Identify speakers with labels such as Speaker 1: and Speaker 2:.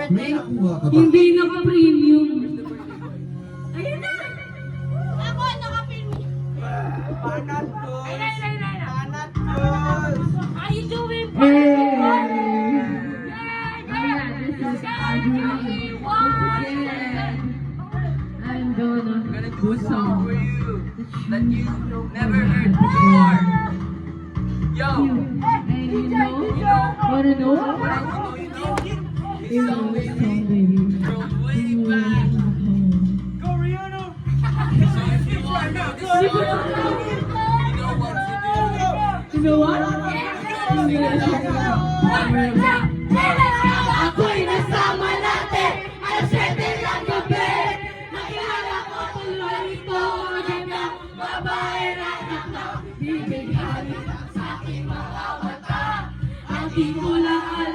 Speaker 1: May nakuha ka ba?
Speaker 2: Hindi naka-premium. Ayun na!
Speaker 3: Ako, naka-premium.
Speaker 4: Panatos!
Speaker 3: Ay.
Speaker 4: Panatos!
Speaker 3: How you doing?
Speaker 2: I'm gonna
Speaker 4: Do a song for you that you never heard before. Yo!
Speaker 2: And you know? Wanna know?
Speaker 4: You know? It's
Speaker 2: You know
Speaker 4: song,
Speaker 2: this
Speaker 4: baby.
Speaker 2: song, baby.
Speaker 4: From way back. Go Rihanna! So if you want to know this song, you know what to do.
Speaker 2: You know what?
Speaker 3: Ako'y nasama natin. Alas 7 ng gabi. Nakilala ko tuloy ito. Magandang babae na nakabibigay sa aking mga mata. Ang di ko lang alam.